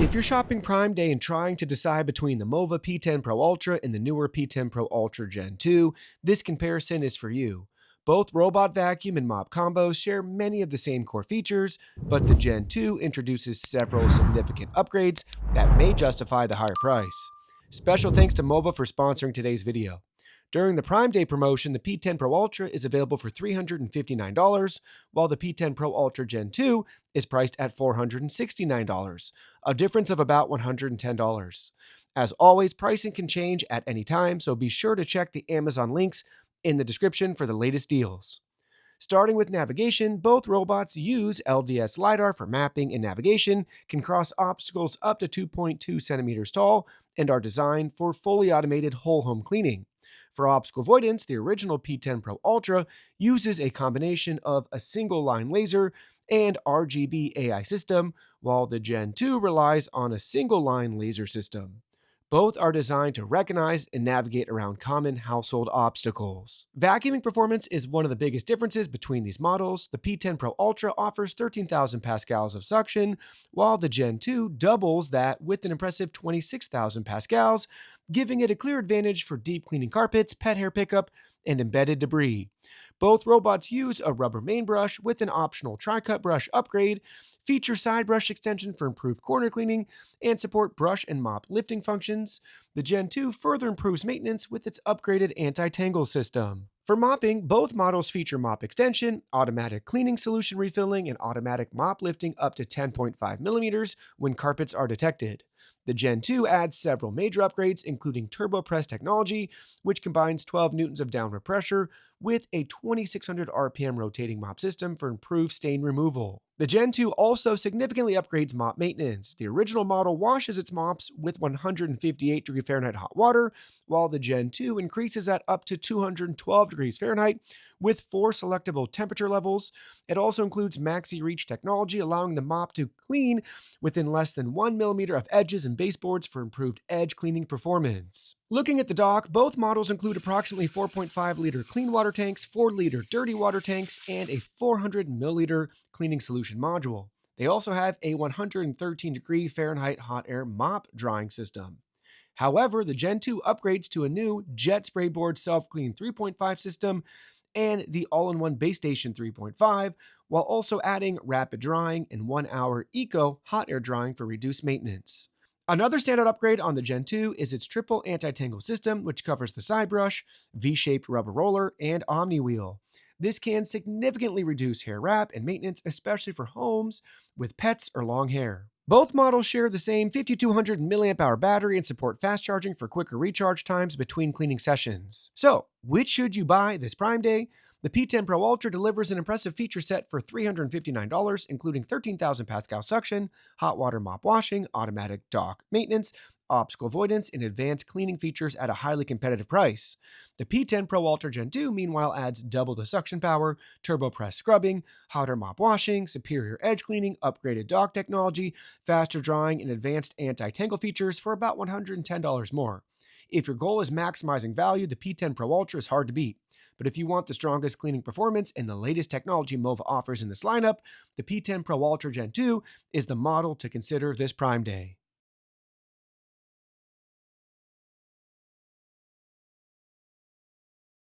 If you're shopping Prime Day and trying to decide between the MOVA P10 Pro Ultra and the newer P10 Pro Ultra Gen 2, this comparison is for you. Both robot vacuum and mop combos share many of the same core features, but the Gen 2 introduces several significant upgrades that may justify the higher price. Special thanks to MOVA for sponsoring today's video. During the Prime Day promotion, the P10 Pro Ultra is available for $359, while the P10 Pro Ultra Gen 2 is priced at $469, a difference of about $110. As always, pricing can change at any time, so be sure to check the Amazon links in the description for the latest deals. Starting with navigation, both robots use LDS LiDAR for mapping and navigation, can cross obstacles up to 2.2 centimeters tall, and are designed for fully automated whole home cleaning. For obstacle avoidance, the original P10 Pro Ultra uses a combination of a single-line laser and RGB AI system, while the Gen 2 relies on a single-line laser system. Both are designed to recognize and navigate around common household obstacles. Vacuuming performance is one of the biggest differences between these models. The P10 Pro Ultra offers 13,000 pascals of suction, while the Gen 2 doubles that with an impressive 26,000 pascals, giving it a clear advantage for deep cleaning carpets, pet hair pickup, and embedded debris. Both robots use a rubber main brush with an optional tri-cut brush upgrade, feature side brush extension for improved corner cleaning, and support brush and mop lifting functions. The Gen 2 further improves maintenance with its upgraded anti-tangle system. For mopping, both models feature mop extension, automatic cleaning solution refilling, and automatic mop lifting up to 10.5 millimeters when carpets are detected. The Gen 2 adds several major upgrades, including TurboPress technology, which combines 12 newtons of downward pressure with a 2600 RPM rotating mop system for improved stain removal. The Gen 2 also significantly upgrades mop maintenance. The original model washes its mops with 158 degree Fahrenheit hot water, while the Gen 2 increases that up to 212 degrees Fahrenheit with 4 selectable temperature levels. It also includes Maxi Reach technology, allowing the mop to clean within less than 1 millimeter of edges and baseboards for improved edge cleaning performance. Looking at the dock, both models include approximately 4.5-liter clean water tanks, 4-liter dirty water tanks, and a 400 milliliter cleaning solution module. They also have a 113 degree Fahrenheit hot air mop drying system. However, the Gen 2 upgrades to a new Jet Spray Board Self-Clean 3.5 system and the all-in-one Base Station 3.5, while also adding rapid drying and 1-hour Eco hot air drying for reduced maintenance. Another standout upgrade on the Gen 2 is its triple anti-tangle system, which covers the side brush, V-shaped rubber roller, and Omni wheel. This can significantly reduce hair wrap and maintenance, especially for homes with pets or long hair. Both models share the same 5200 mAh battery and support fast charging for quicker recharge times between cleaning sessions. So, which should you buy this Prime Day? The P10 Pro Ultra delivers an impressive feature set for $359, including 13,000 pascal suction, hot water mop washing, automatic dock maintenance, obstacle avoidance, and advanced cleaning features at a highly competitive price. The P10 Pro Ultra Gen 2, meanwhile, adds double the suction power, TurboPress scrubbing, hotter mop washing, superior edge cleaning, upgraded dock technology, faster drying, and advanced anti-tangle features for about $110 more. If your goal is maximizing value, the P10 Pro Ultra is hard to beat. But if you want the strongest cleaning performance and the latest technology MOVA offers in this lineup, the P10 Pro Ultra Gen 2 is the model to consider this Prime Day.